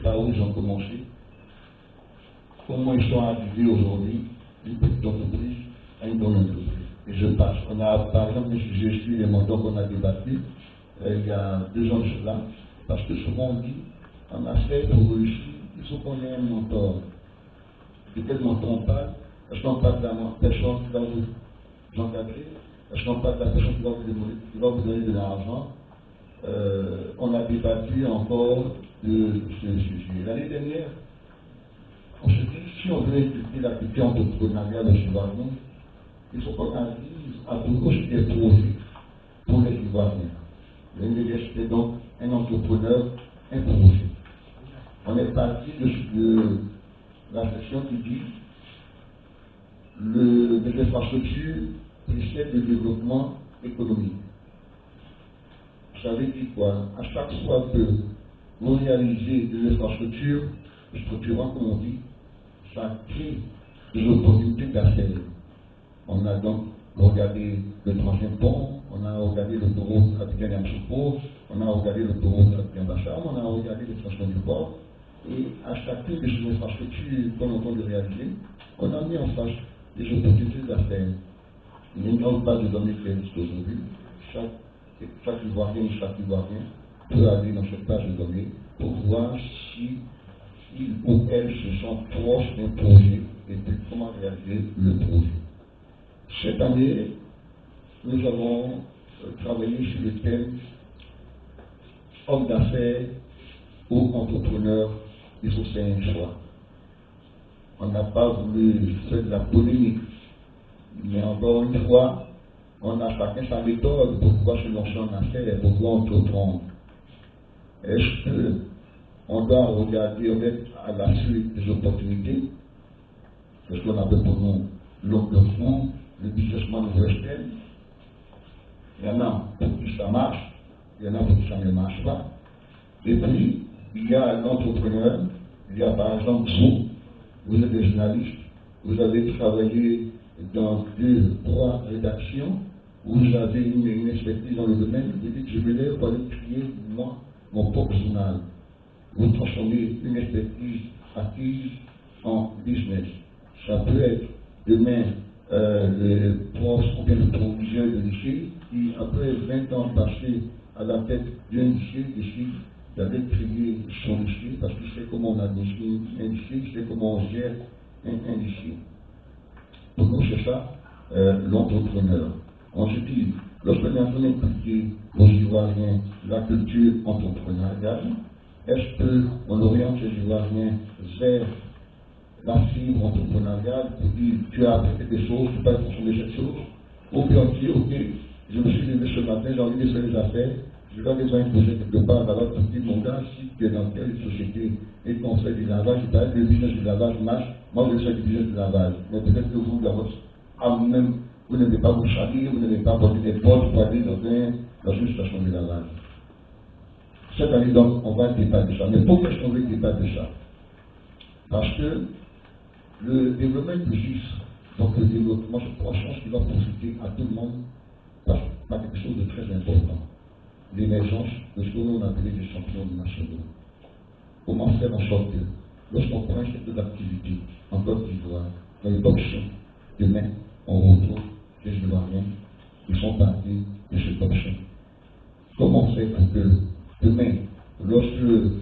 par où ils ont commencé, comment ils sont arrivés aujourd'hui d'une petite entreprise à une grande entreprise. Et je passe. On a, par exemple, je suis les montants qu'on a débattus il y a 2 ans de cela, parce que souvent on dit, en affaires pour réussir, il faut qu'on ait un mentor. De quel mentor on parle? Est-ce qu'on parle de la personne qui va vous encadrer? Est-ce qu'on parle de la personne qui va vous donner de l'argent? On a débattu encore de ce sujet. L'année dernière, on se dit, si on veut étudier la culture entrepreneuriale de Ivoiriens, il faut qu'on arrive à proposer des projets pour les Ivoiriens. C'était donc un entrepreneur, un projet. On est parti de la section qui dit les infrastructures précèdent le développement économique. Ça veut dire quoi? À chaque fois que vous réalisez des infrastructures structurantes, comme on dit, ça crée des opportunités d'affaires. On a donc regardé le 3e pont, on a regardé l'autoroute Abidjan-Yamoussoukro, on a regardé l'autoroute Abidjan-Bachar, on a regardé les transports du port, et à chacune de ces infrastructures qu'on entend de réaliser, on a mis en face des opportunités d'affaires. Il y a une grande base de données qui existe aujourd'hui. Chaque Ivoirien ou chaque Ivoirien peut aller dans cette base de données pour voir si il ou elle se sent proche d'un projet et puis comment réaliser le projet. Cette année, nous avons travaillé sur le thème homme d'affaires ou entrepreneur, il faut faire un choix. On n'a pas voulu faire de la polémique, mais encore une fois, on a chacun sa méthode pour pouvoir se lancer en affaires, pour pouvoir entreprendre. Est-ce qu'on doit regarder, on est à la suite des opportunités, c'est ce qu'on appelle pour nous l'homme de fou, le businessman western? Il y en a pour qui ça marche, il y en a pour qui ça ne marche pas. Et puis, il y a un entrepreneur, il y a par exemple vous êtes des journalistes, vous avez travaillé dans 2, 3 rédactions, vous avez une expertise dans le domaine, vous dites, je me lève pour aller créer, moi, mon propre journal. Vous transformez une expertise acquise en business. Ça peut être demain le prof ou bien le proviseur de lycée qui, après 20 ans passés à la tête d'un lycée, décide d'aller créer son lycée parce qu'il sait comment on administre un lycée, il sait comment on gère un lycée. Pour nous, c'est ça l'entrepreneur. On se dit, lorsque nous avons impliqué aux Ivoiriens la culture entrepreneuriale, est-ce qu'on oriente les Ivoiriens vers la fibre entrepreneuriale pour dire tu as appris quelque chose, tu peux transformer cette chose, ou bien on dit ok, je me suis levé ce matin, j'ai envie de faire des affaires, je dois déjà imposer quelque part dans votre petit mon gars, si tu es dans telle société et qu'on fait du lavage, il paraît que le business du lavage marche, moi je fais du business du lavage, mais peut-être que vous, dans votre âme même, vous n'aimez pas vous salir, vous n'aimez pas porter des potes pour aller dans une station de lavage. Cette année donc, on va débattre de ça. Mais pourquoi est-ce qu'on veut débattre de ça? Parce que le développement inclusif, donc le développement de croissance qui va profiter à tout le monde, par quelque chose de très important. L'émergence de ce que l'on appelle des champions nationaux. Comment faire en sorte que, lorsqu'on prend un secteur d'activité en Côte d'Ivoire, dans les options, demain, on retrouve des Ivoiriens qui sont partis de cette option. Comment faire pour que, demain, lorsque